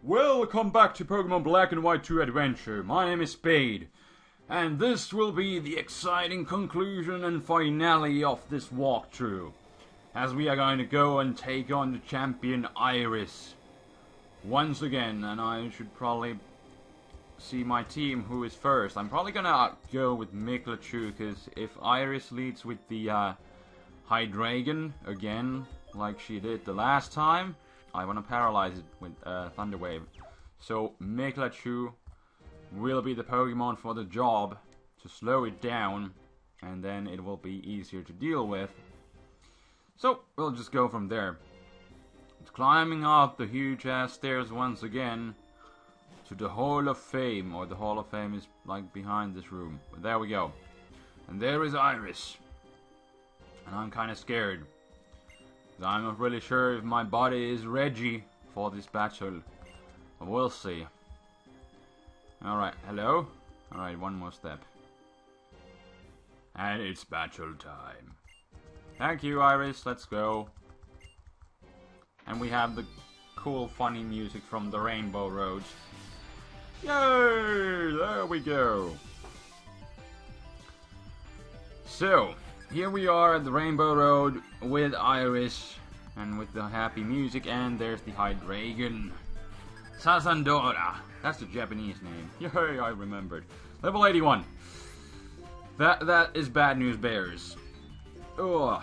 Welcome back to Pokemon Black and White 2 Adventure. My name is Spade, and this will be the exciting conclusion and finale of this walkthrough, as we are going to go and take on the champion Iris once again. And I should probably see my team who is first. I'm probably gonna go with Miklachu, because if Iris leads with the Hydreigon again, like she did the last time, I want to paralyze it with Thunder Wave. So Miklachu will be the Pokemon for the job to slow it down, and then it will be easier to deal with. So we'll just go from there. It's climbing up the huge ass stairs once again to the Hall of Fame, or the Hall of Fame is like behind this room. But there we go. And there is Iris. And I'm kind of scared. I'm not really sure if my body is ready for this battle. But we'll see. Alright, hello? Alright, one more step. And it's battle time. Thank you, Iris, let's go. And we have the cool, funny music from the Rainbow Road. Yay! There we go. So, here we are at the Rainbow Road with Iris and with the happy music, and there's the Hydreigon. Sasandora. That's the Japanese name. Yay, I remembered. Level 81. That is bad news bears. Ugh.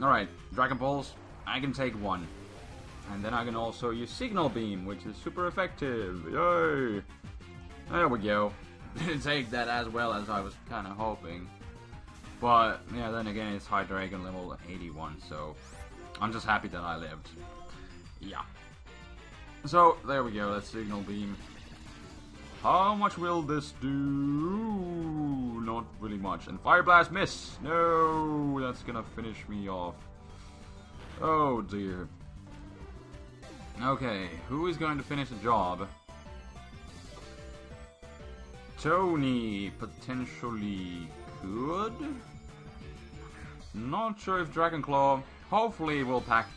Alright, Dragon Balls. I can take one. And then I can also use Signal Beam, which is super effective. Yay! There we go. Didn't take that as well as I was kind of hoping. But, yeah, then again, it's Hydreigon level 81, so I'm just happy that I lived. Yeah. So, there we go, that's Signal Beam. How much will this do? Not really much. And Fire Blast miss! No, that's gonna finish me off. Oh dear. Okay, who is going to finish the job? Tony, potentially could. Not sure if Dragon Claw. Hopefully it will pack.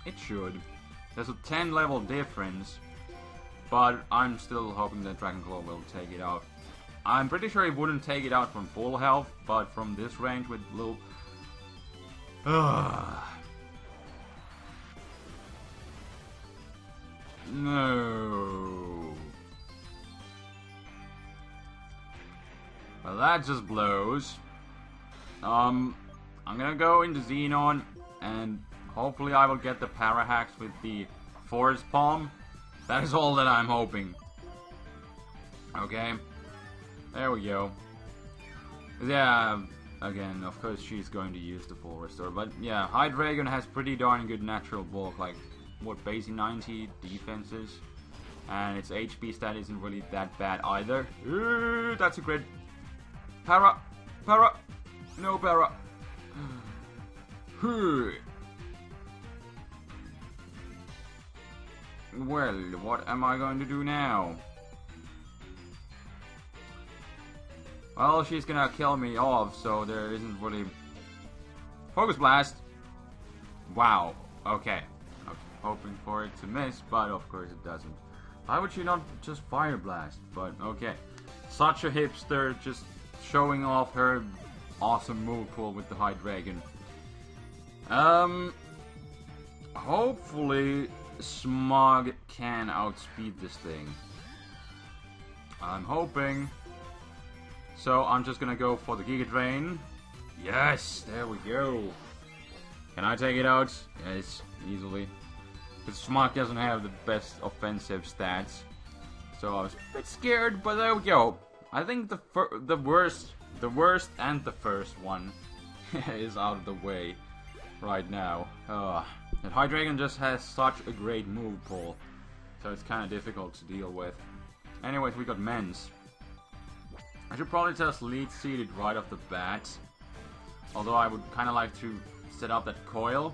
It should. There's a 10 level difference, but I'm still hoping that Dragon Claw will take it out. I'm pretty sure it wouldn't take it out from full health, but from this range with little. No. Well, that just blows. I'm gonna go into Xenon, and hopefully I will get the Parahax with the Force Palm. That is all that I'm hoping. Okay. There we go. Yeah, again, of course she's going to use the Full Restore. But yeah, Hydreigon has pretty darn good natural bulk, like, what, base 90 defenses. And its HP stat isn't really that bad either. That's a great... Para! No para! Well, what am I going to do now? Well, she's gonna kill me off, so there isn't really... Focus Blast! Wow, okay. I was hoping for it to miss, but of course it doesn't. Why would she not just Fire Blast? But okay. Such a hipster, just showing off her awesome move pool with the Hydreigon. Hopefully Smog can outspeed this thing. I'm hoping. So I'm just gonna go for the Giga Drain. Yes, there we go. Can I take it out? Yes, easily. Because Smog doesn't have the best offensive stats. So I was a bit scared, but there we go. I think the worst and the first one is out of the way right now. And Hydreigon just has such a great move pool, so it's kind of difficult to deal with. Anyways, we got Mens. I should probably just lead seed it right off the bat, although I would kind of like to set up that coil.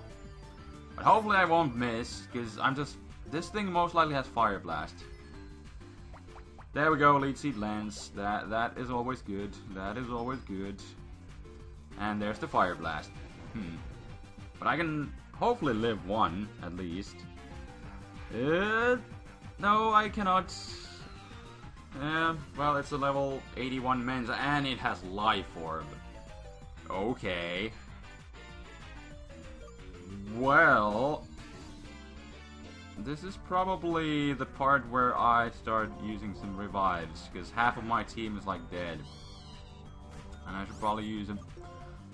But hopefully I won't miss, because this thing most likely has Fire Blast. There we go, lead seed lands. That is always good. That is always good. And there's the Fire Blast. But I can hopefully live one, at least. No, I cannot. Well, it's a level 81 Mensa, and it has Life Orb. Okay. Well, this is probably the part where I start using some revives, because half of my team is like dead. And I should probably use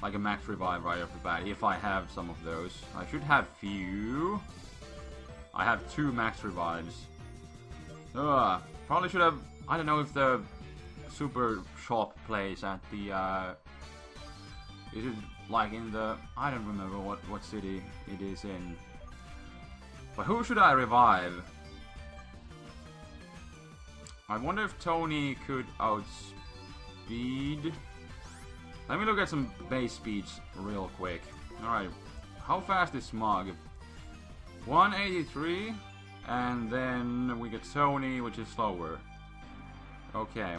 like a max revive right off the bat, if I have some of those. I should have few. I have 2 max revives. Probably should have, I don't know if the super shop plays at the, is it like in the, I don't remember what city it is in. But who should I revive? I wonder if Tony could outspeed. Let me look at some base speeds real quick. Alright, how fast is Smog? 183, and then we get Tony, which is slower. Okay.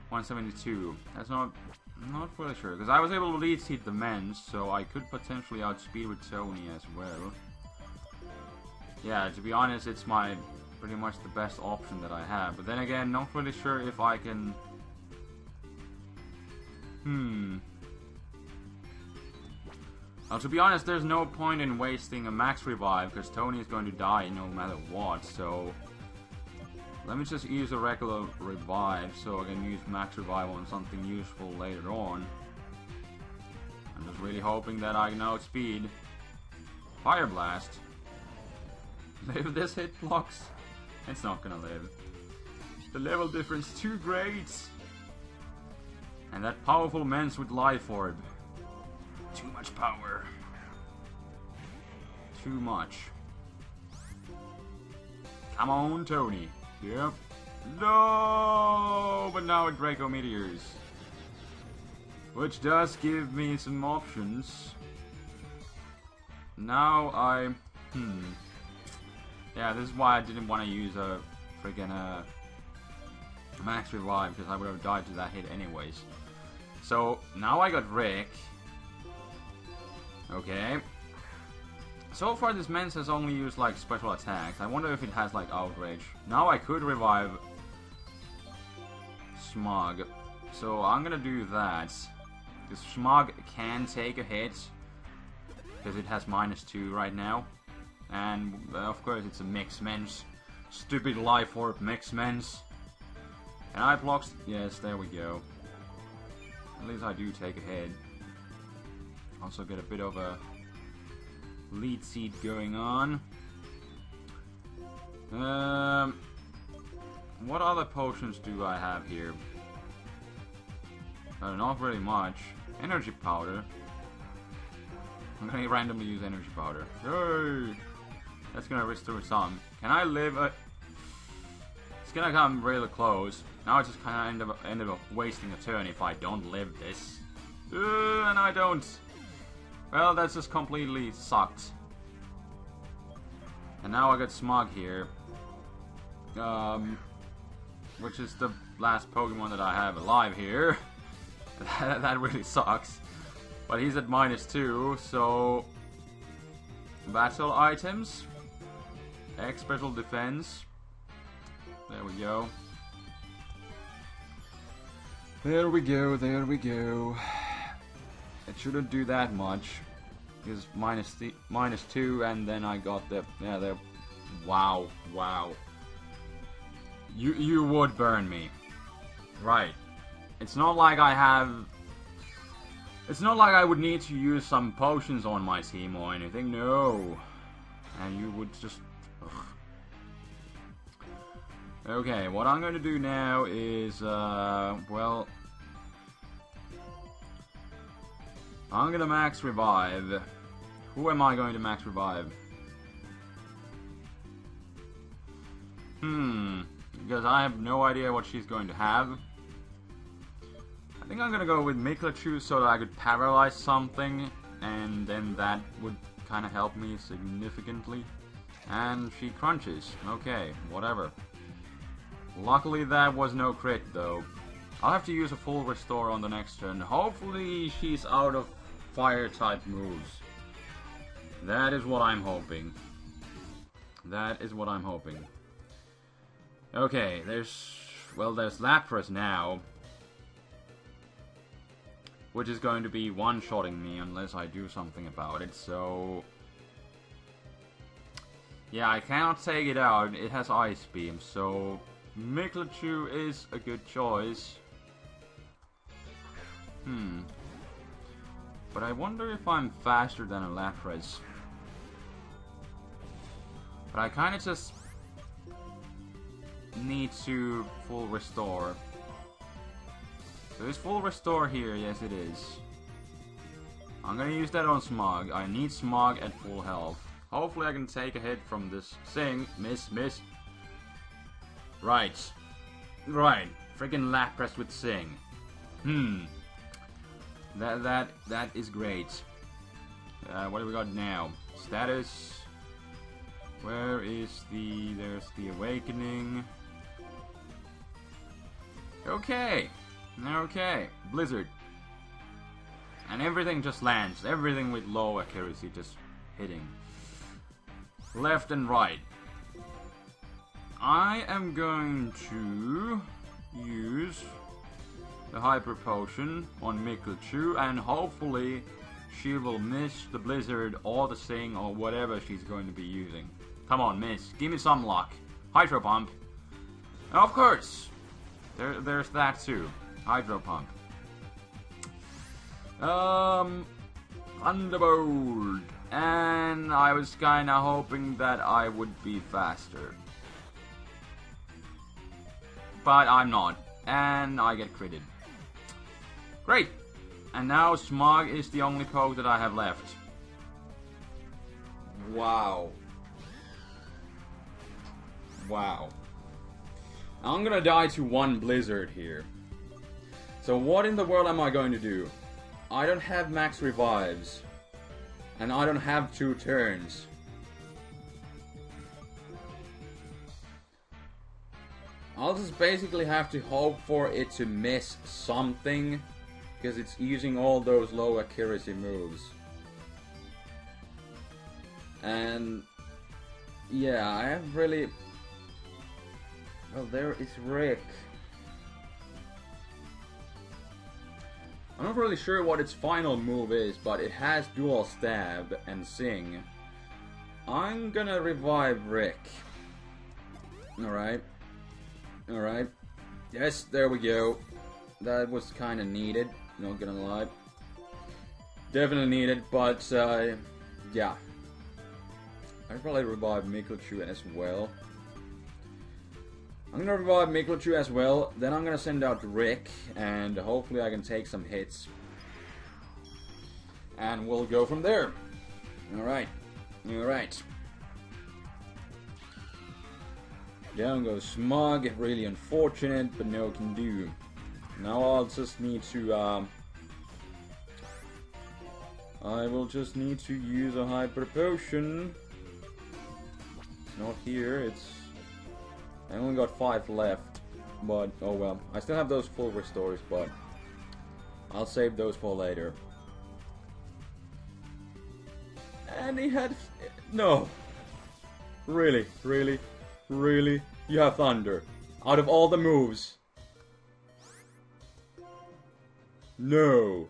172. That's not really sure, because I was able to lead seat the Men's, so I could potentially outspeed with Tony as well. Yeah, to be honest, it's pretty much the best option that I have. But then again, not really sure if I can... Well, to be honest, there's no point in wasting a max revive, because Tony is going to die no matter what, so... Let me just use a regular revive, so I can use max revive on something useful later on. I'm just really hoping that I can outspeed. Fire Blast. Live this hit blocks? It's not gonna live. The level difference too great! And that powerful Mens with Life Orb. Too much power. Too much. Come on, Tony. Yep. No! But now it Draco Meteors. Which does give me some options. Now yeah, this is why I didn't want to use a freaking max revive, because I would have died to that hit anyways. So now I got Rick. Okay. So far this Mens has only used like special attacks. I wonder if it has like Outrage. Now I could revive Smog. So I'm gonna do that. Because Smog can take a hit. Because it has -2 right now. And of course it's a mix Mens. Stupid Life Orb mix Mens. And I blocked. Yes, there we go. At least I do take a hit. Also get a bit of a lead seat going on. What other potions do I have here? Not very much. Energy powder. I'm gonna randomly use energy powder. Yay! That's gonna restore some. Can I live a... It's gonna come really close. Now I just kinda end up wasting a turn if I don't live this. And I don't. Well, that's just completely sucked. And now I got Smog here. Which is the last Pokemon that I have alive here. That really sucks. But he's at -2, so... Battle items. X special defense. There we go. There we go, there we go. It shouldn't do that much. It's -2, and then I got the... Yeah, the... Wow, wow. You would burn me. Right. It's not like I have... It's not like I would need to use some potions on my team or anything, no. And you would just... Ugh. Okay, what I'm going to do now is, well... I'm going to max revive. Who am I going to max revive? Because I have no idea what she's going to have. I think I'm gonna go with Miklachu so that I could paralyze something, and then that would kind of help me significantly. And she crunches. Okay, whatever. Luckily that was no crit though. I'll have to use a full restore on the next turn. Hopefully she's out of fire type moves. That is what I'm hoping. That is what I'm hoping. Okay, there's Lapras now. Which is going to be one-shotting me unless I do something about it, so... Yeah, I cannot take it out. It has Ice Beam, so... Michelchu is a good choice. But I wonder if I'm faster than a Lapras. But I kinda just... need to full restore. So is full restore here? Yes, it is. I'm gonna use that on Smog. I need Smog at full health. Hopefully I can take a hit from this Sing. Miss. Right. Freaking Lapras with Sing. That is great. What do we got now? Status. Where is the... There's the Awakening. Okay. Blizzard. And everything just lands. Everything with low accuracy just hitting. Left and right. I am going to use the Hyper Potion on Michelchu, and hopefully she will miss the Blizzard or the Sing or whatever she's going to be using. Come on, miss. Give me some luck. Hydro Pump. Of course. There's that too. Hydro Pump. Thunderbolt. And I was kinda hoping that I would be faster. But I'm not. And I get critted. Great! And now Smog is the only poke that I have left. Wow. I'm gonna die to one Blizzard here. So what in the world am I going to do? I don't have max revives. And I don't have 2 turns. I'll just basically have to hope for it to miss something, because it's using all those low accuracy moves. And yeah, I have really... Well, there is Rick. I'm not really sure what its final move is, but it has dual stab and Sing. I'm gonna revive Rick. Alright. Yes, there we go. That was kinda needed, not gonna lie. Definitely needed, but yeah. I'd probably revive Michelchu as well. I'm gonna revive Michelchu as well, then I'm gonna send out Rick, and hopefully I can take some hits. And we'll go from there. Alright. Down goes Smog, really unfortunate, but no can do. Now I'll just need to, I will just need to use a Hyper Potion. It's not here, it's... I only got 5 left, but oh well. I still have those full restores, but I'll save those for later. And he had... No! Really? You have Thunder. Out of all the moves. No.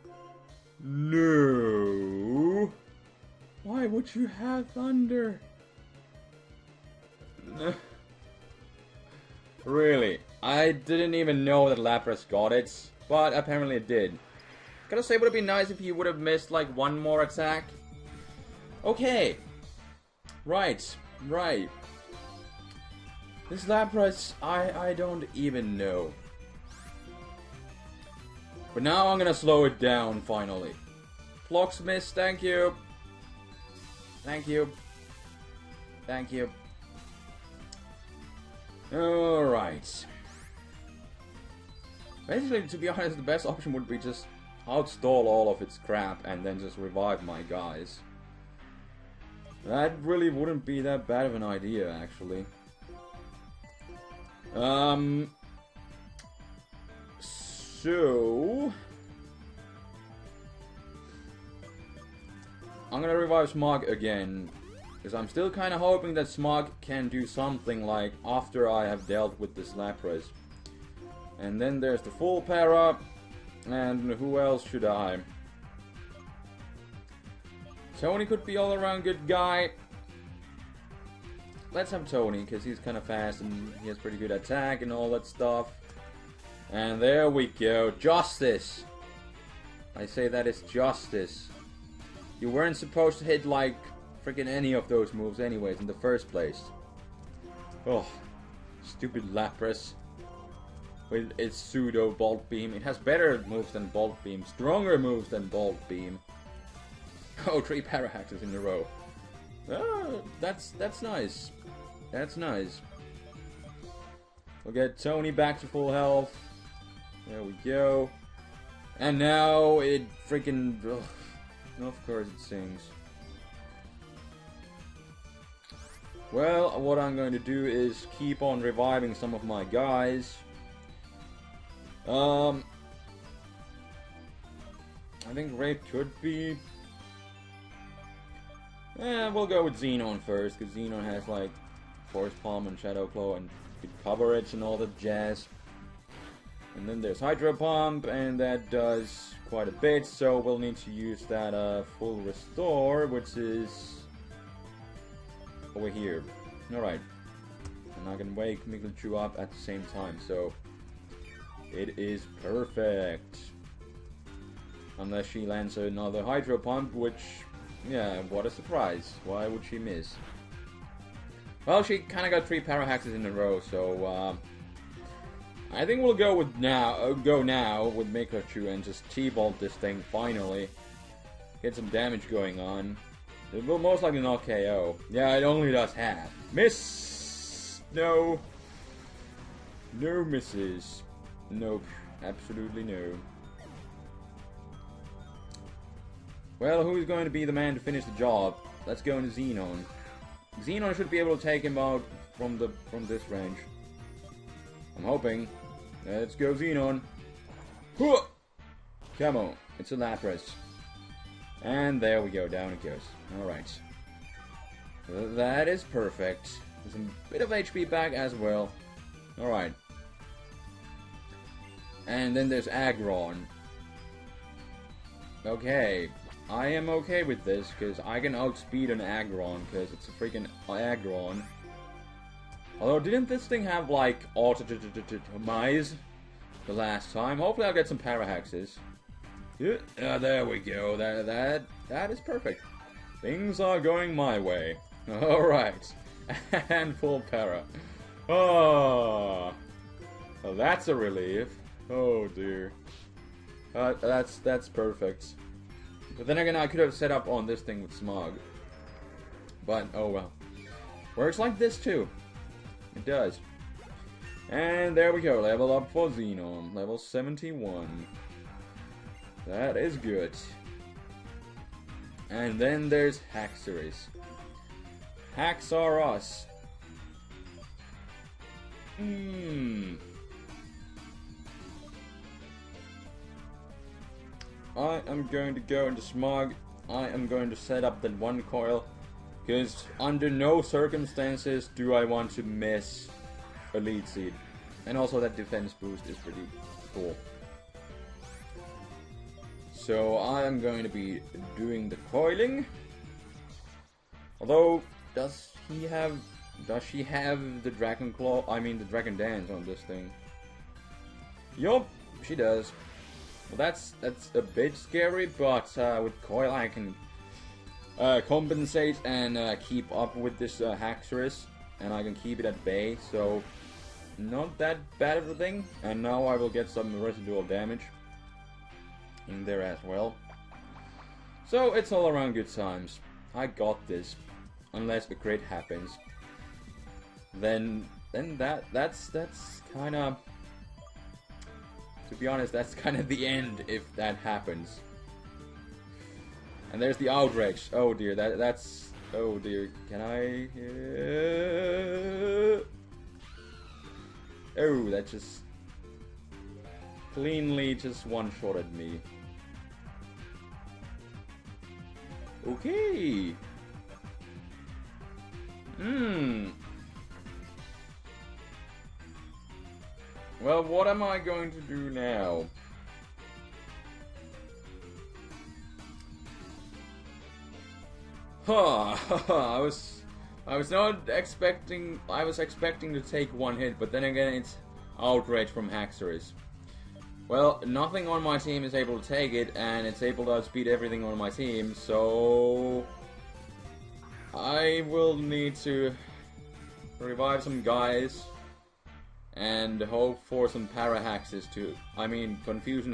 Why would you have Thunder? No. Really? I didn't even know that Lapras got it, but apparently it did. Gotta say, would it be nice if he would have missed like one more attack? Okay. Right. This Lapras, I don't even know. But now I'm gonna slow it down finally. Flocksmith, thank you. Alright. Basically, to be honest, the best option would be just outstall all of its crap and then just revive my guys. That really wouldn't be that bad of an idea, actually. So... I'm gonna revive Smog again. Because I'm still kind of hoping that Smog can do something like after I have dealt with this Lapras. And then there's the full para. And who else should I? Tony could be all around good guy. Let's have Tony, because he's kind of fast and he has pretty good attack and all that stuff. And there we go. Justice! I say that is justice. You weren't supposed to hit like freaking any of those moves anyways in the first place. Oh, stupid Lapras. With its pseudo Bolt Beam. It has better moves than Bolt Beam. Stronger moves than Bolt Beam. Oh, 3 Parahaxes in a row. Oh, that's nice. That's nice. We'll get Tony back to full health. There we go. And now it freaking... Ugh. Of course it sings. Well, what I'm going to do is keep on reviving some of my guys. I think Rape could be... we'll go with Xenon first, because Xenon has like Force Palm and Shadow Claw and good coverage and all that jazz. And then there's Hydro Pump, and that does quite a bit, so we'll need to use that full restore, which is over here. Alright. And I can wake Mikachu up at the same time, so it is perfect. Unless she lands another Hydro Pump, which, yeah, what a surprise. Why would she miss? Well, she kind of got 3 Parahaxes in a row, so I think we'll go with now with Mikachu and just T-Bolt this thing finally. Get some damage going on. It will most likely not KO. Yeah, it only does half. Miss! No. No misses. Nope. Absolutely no. Well, who's going to be the man to finish the job? Let's go into Xenon. Xenon should be able to take him out from this range. I'm hoping. Let's go, Xenon. Come on. It's a Lapras. And there we go. Down it goes. Alright. That is perfect. There's a bit of HP back as well. Alright. And then there's Aggron. Okay. I am okay with this, because I can outspeed an Aggron, because it's a freaking Aggron. Although, didn't this thing have, like, auto-mize the last time? Hopefully I'll get some Parahaxes. Yeah, there we go. That is perfect. Things are going my way. Alright. And full para. Oh. Well, that's a relief. Oh, dear. That's perfect. But then again, I could have set up on this thing with Smog. But, oh well. Works like this, too. It does. And there we go. Level up for Xenon. Level 71. That is good. And then there's Haxorus. Haxorus. I am going to go into Smog. I am going to set up that one coil, because under no circumstances do I want to miss a lead seed. And also that defense boost is pretty cool. So I am going to be doing the coiling. Although, does she have the Dragon Claw? I mean the Dragon Dance on this thing. Yup, she does. Well, that's a bit scary, but with Coil I can compensate and keep up with this Haxorus, and I can keep it at bay, so not that bad of a thing. And now I will get some residual damage in there as well. So it's all around good times. I got this, unless the crit happens. Then that's kind of. To be honest, that's kind of the end if that happens. And there's the outrage. Oh dear, that's... Oh dear, can I... Oh, that just... Cleanly just one-shotted me. Okay. Hmm. Well, what am I going to do now? Huh. I was not expecting. I was expecting to take one hit, but then again, it's outrage from Haxorus. Well, nothing on my team is able to take it, and it's able to outspeed everything on my team, so I will need to revive some guys and hope for some confusion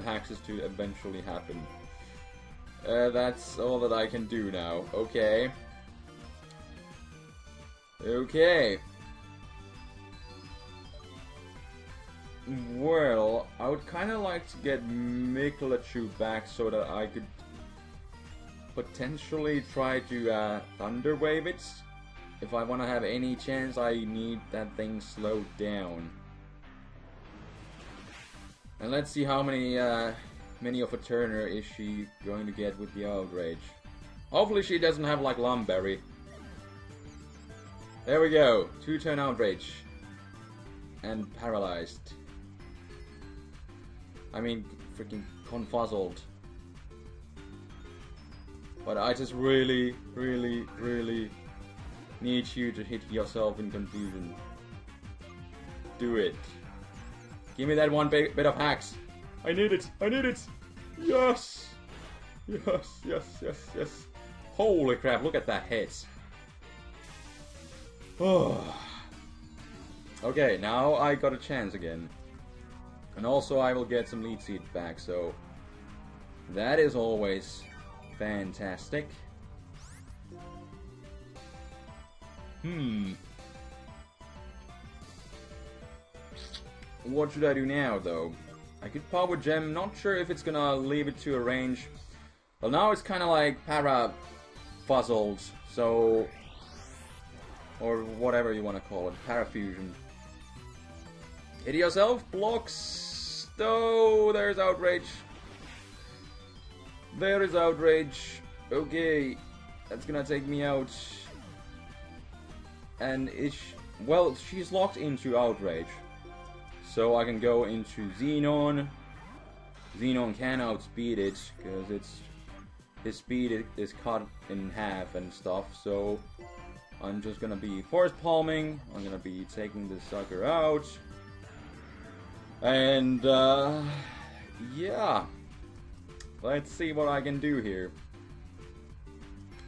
hexes to eventually happen. That's all that I can do now. Okay. Okay. Well, I would kind of like to get Mikolachu back so that I could potentially try to Thunder Wave it. If I want to have any chance, I need that thing slowed down. And let's see how many of a turner is she going to get with the outrage. Hopefully she doesn't have like Lumberry. There we go. 2-turn outrage. And paralyzed. I mean, freaking confuzzled. But I just really, really, really need you to hit yourself in confusion. Do it. Give me that one bit of hacks. I need it. I need it. Yes. Yes, yes, yes, yes. Holy crap, look at that hit. Oh. Okay, now I got a chance again. And also I will get some lead seed back, so that is always fantastic. What should I do now, though? I could Power Gem, not sure if it's gonna leave it to a range. Well, now it's kinda like para-fuzzled, so... or whatever you wanna call it, parafusion. Hit yourself, blocks. Oh, there's outrage. There is outrage. Okay, that's gonna take me out. And well, she's locked into outrage. So I can go into Xenon. Xenon can outspeed it because his speed is cut in half and stuff. So I'm just gonna be force palming. I'm gonna be taking this sucker out. And, yeah. Let's see what I can do here.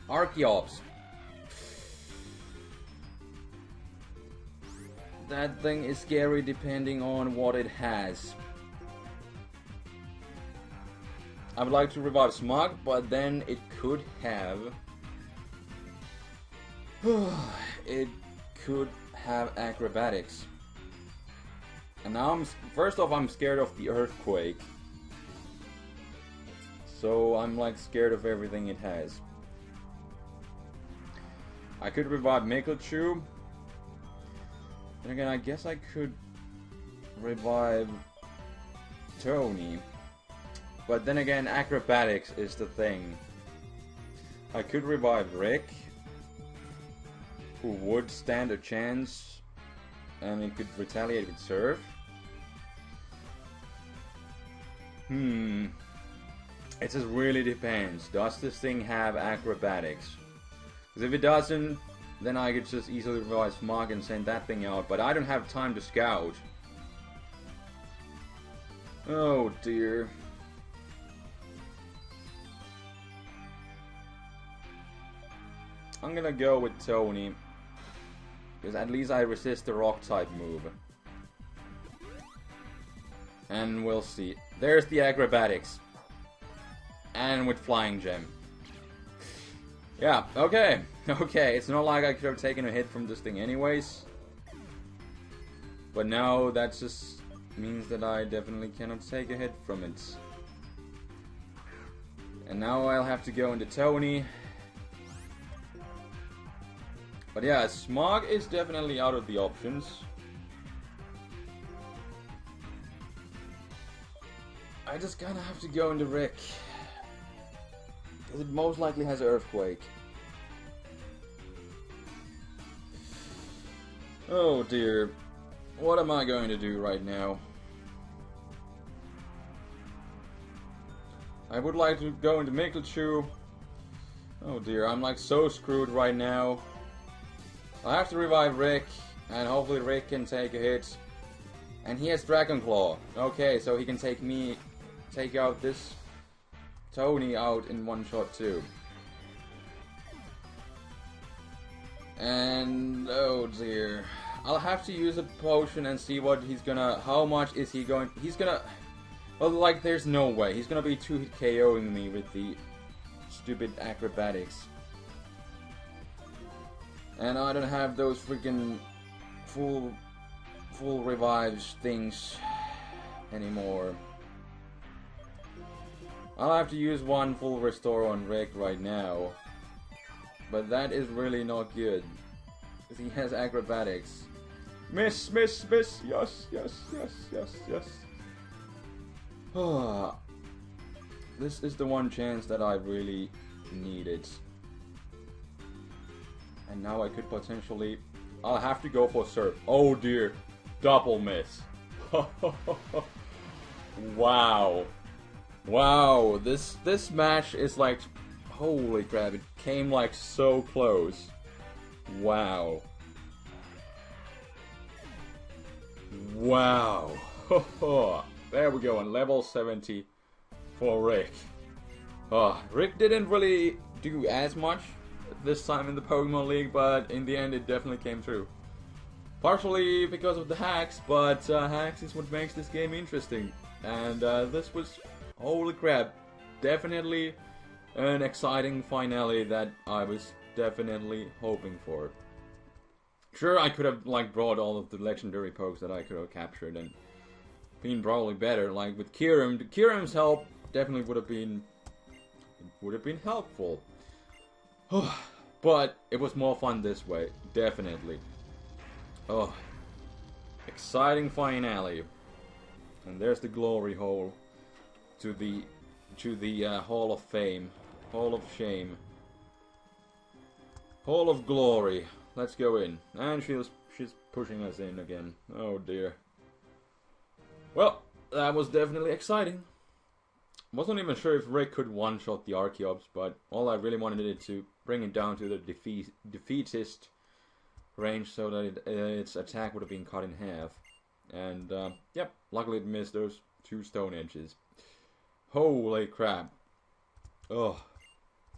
Archeops. That thing is scary depending on what it has. I would like to revive Smog, but then it could have... it could have acrobatics. And now first off, I'm scared of the earthquake. So I'm like scared of everything it has. I could revive Mikochu. And again, I guess I could revive Tony. But then again, acrobatics is the thing. I could revive Rick, who would stand a chance, and it could retaliate with Surf. It just really depends. Does this thing have acrobatics? Because if it doesn't, then I could just easily revive Smog and send that thing out. But I don't have time to scout. Oh dear. I'm gonna go with Tony. Because at least I resist the rock type move. And we'll see. There's the acrobatics. And with Flying Gem. Yeah, okay. Okay, it's not like I could have taken a hit from this thing anyways. But now that just means that I definitely cannot take a hit from it. And now I'll have to go into Tony. But yeah, Smog is definitely out of the options. I just kinda have to go into Rick. Because it most likely has Earthquake. Oh dear. What am I going to do right now? I would like to go into Mikachu. Oh dear, I'm like so screwed right now. I have to revive Rick, and hopefully Rick can take a hit. And he has Dragon Claw. Okay, so he can take out this Tony out in one shot too. And oh dear. I'll have to use a potion and see what he's gonna, how much is he going, he's gonna, well, like, there's no way. He's gonna be 2-hit KOing me with the stupid acrobatics. And I don't have those freaking full revives things anymore. I'll have to use one full restore on Rick right now. But that is really not good. Because he has acrobatics. Miss, miss, miss. Yes, yes, yes, yes, yes. This is the one chance that I really needed. And now I could potentially... I'll have to go for Surf. Oh dear. Double miss. Wow. Wow. This match is like... Holy crap. It came like so close. Wow. Wow. There we go, on level 70 for Rick. Rick didn't really do as much this time in the Pokemon League, but in the end it definitely came through. Partially because of the hacks, but hacks is what makes this game interesting. And this was, holy crap, definitely an exciting finale that I was definitely hoping for. Sure, I could have like brought all of the legendary pokes that I could have captured and been probably better. Like with Kyurem, Kyurem's help definitely would have been helpful. But it was more fun this way, definitely. Oh, exciting finale. And there's the glory hole to the Hall of Fame, Hall of Shame, Hall of Glory. Let's go in. And she's pushing us in again. Oh dear. Well, that was definitely exciting. Wasn't even sure if Rick could one-shot the Archeops, but all I really wanted it to bring it down to the defeatist range so that its attack would have been cut in half. And, yep, luckily it missed those 2 stone edges. Holy crap. Oh,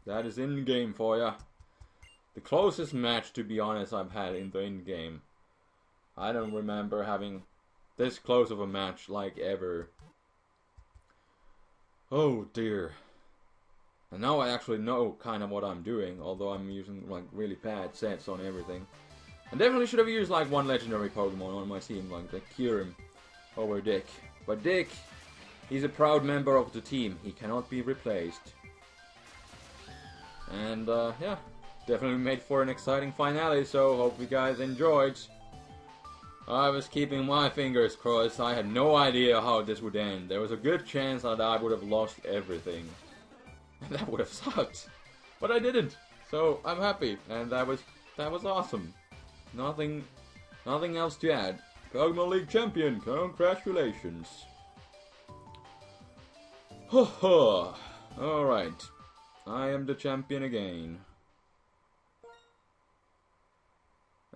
that is in-game for ya. The closest match, to be honest, I've had in the in-game. I don't remember having this close of a match, like, ever. Oh, dear. And now I actually know kind of what I'm doing, although I'm using, like, really bad sets on everything. I definitely should have used, like, one legendary Pokemon on my team, like Kyurem over Dick. But Dick, he's a proud member of the team. He cannot be replaced. And, yeah. Definitely made for an exciting finale, so hope you guys enjoyed. I was keeping my fingers crossed. I had no idea how this would end. There was a good chance that I would have lost everything. That would have sucked. But I didn't. So I'm happy. And that was awesome. Nothing else to add. Pokemon League champion, congratulations. Alright. I am the champion again.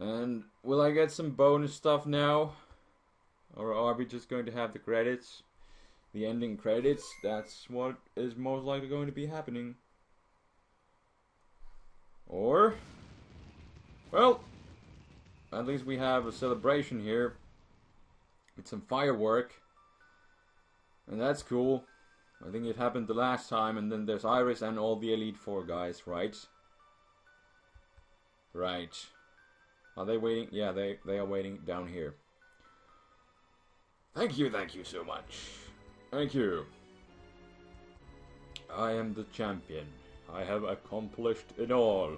And will I get some bonus stuff now? Or are we just going to have the credits? The ending credits? That's what is most likely going to be happening. Or, well, at least we have a celebration here. With some firework. And that's cool. I think it happened the last time, and then there's Iris and all the Elite Four guys, right? Right. Are they waiting? Yeah, they are waiting down here. Thank you so much. Thank you. I am the champion. I have accomplished it all.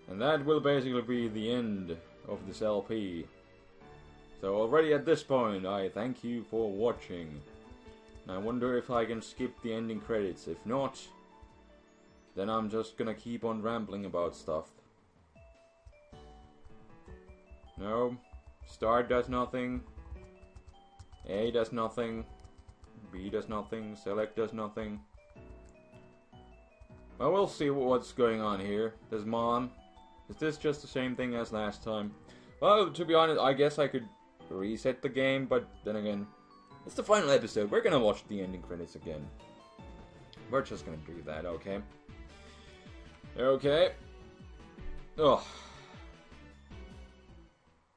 And that will basically be the end of this LP. So already at this point, I thank you for watching. And I wonder if I can skip the ending credits. If not, then I'm just gonna keep on rambling about stuff. No. Start does nothing. A does nothing. B does nothing. Select does nothing. Well, we'll see what's going on here. There's Mom. Is this just the same thing as last time? Well, to be honest, I guess I could reset the game, but then again, it's the final episode. We're gonna watch the ending credits again. We're just gonna do that, okay? Okay. Ugh.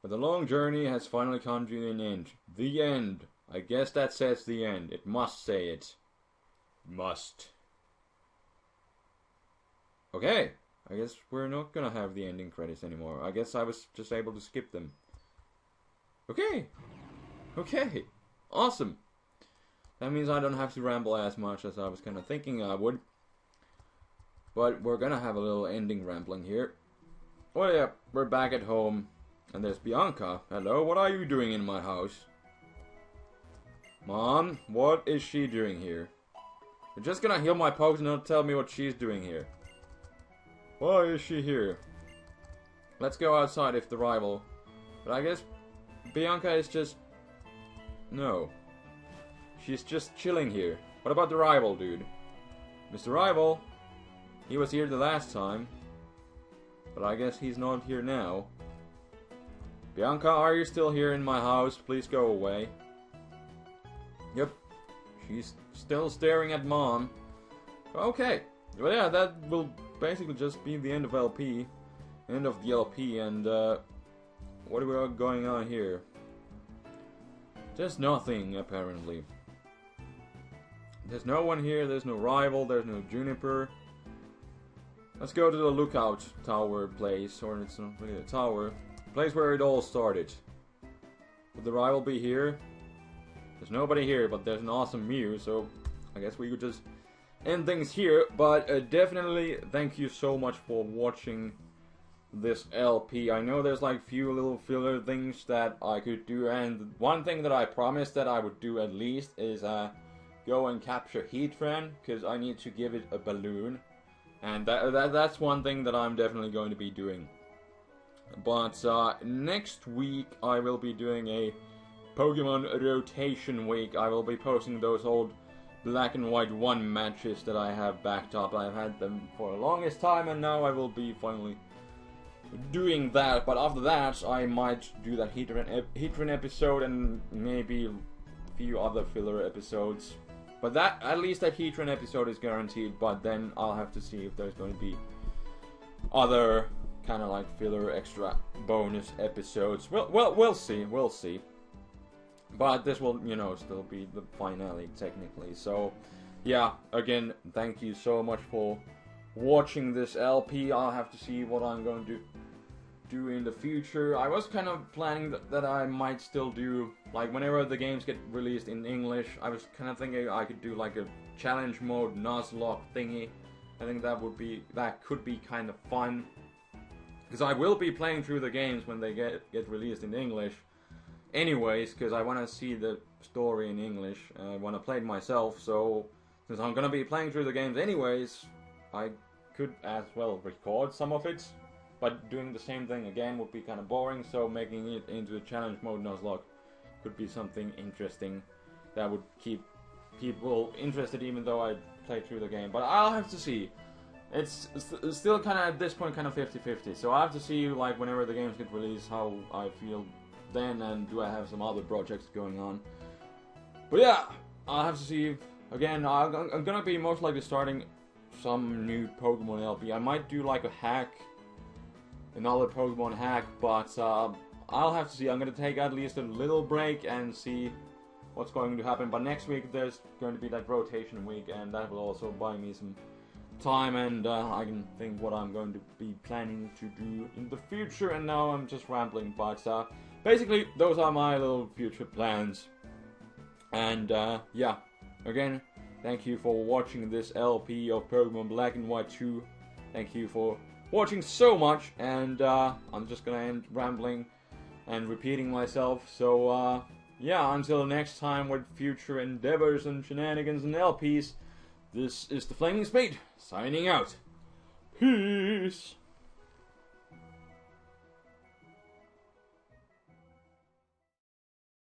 But the long journey has finally come to an end. The end. I guess that says the end. It must say it. Must. Okay. I guess we're not gonna have the ending credits anymore. I guess I was just able to skip them. Okay. Okay. Awesome. That means I don't have to ramble as much as I was kind of thinking I would. But we're gonna have a little ending rambling here. Oh yeah, we're back at home. And there's Bianca. Hello, what are you doing in my house? Mom, what is she doing here? You're just gonna heal my pokes and not tell me what she's doing here. Why is she here? Let's go outside if the rival. But I guess Bianca is just... No. She's just chilling here. What about the rival, dude? Mr. Rival? He was here the last time. But I guess he's not here now. Bianca, are you still here in my house? Please go away. Yep. She's still staring at Mom. Okay. Well, yeah, that will basically just be the end of LP. End of the LP, and, what are we going on here? Just nothing, apparently. There's no one here, there's no rival, there's no Juniper. Let's go to the lookout tower place, or it's not really a tower. Place where it all started. Would the rival be here? There's nobody here, but there's an awesome Mew, so I guess we could just end things here. But definitely thank you so much for watching this LP. I know there's like few little filler things that I could do, and one thing that I promised that I would do at least is go and capture Heatran, because I need to give it a balloon. And that's one thing that I'm definitely going to be doing. But next week I will be doing a Pokemon rotation week. I will be posting those old Black and White 1 matches that I have backed up. I've had them for the longest time, and now I will be finally doing that. But after that, I might do that Heatran episode and maybe a few other filler episodes. But that, at least that Heatran episode is guaranteed, but then I'll have to see if there's going to be other kind of like filler extra bonus episodes. We'll see. But this will, you know, still be the finale technically. So, yeah, again, thank you so much for watching this LP. I'll have to see what I'm going to do in the future. I was kind of planning that I might still do, like, whenever the games get released in English, I was kind of thinking I could do like a challenge mode Nuzlocke thingy. I think that could be kind of fun. Because I will be playing through the games when they get released in English anyways, because I want to see the story in English. I want to play it myself, so since I'm going to be playing through the games anyways, I could as well record some of it. But doing the same thing again would be kind of boring, so making it into a challenge mode Nuzlocke could be something interesting that would keep people interested even though I play through the game. But I'll have to see. It's still kind of, at this point, kind of 50-50. So I have to see, like, whenever the games get released, how I feel then, and do I have some other projects going on. But yeah, I'll have to see. Again, I'm gonna be most likely starting some new Pokemon LP. I might do, like, a hack, another Pokemon hack, but I'll have to see. I'm gonna take at least a little break and see what's going to happen. But next week, there's going to be that rotation week, and that will also buy me some time, and I can think what I'm going to be planning to do in the future. And now I'm just rambling, but basically those are my little future plans. And yeah, again, thank you for watching this LP of Pokemon Black and White 2. Thank you for watching so much, and I'm just gonna end rambling and repeating myself. So yeah, until next time with future endeavors and shenanigans and LPs, this is TheFlamingSpade, signing out. Peace!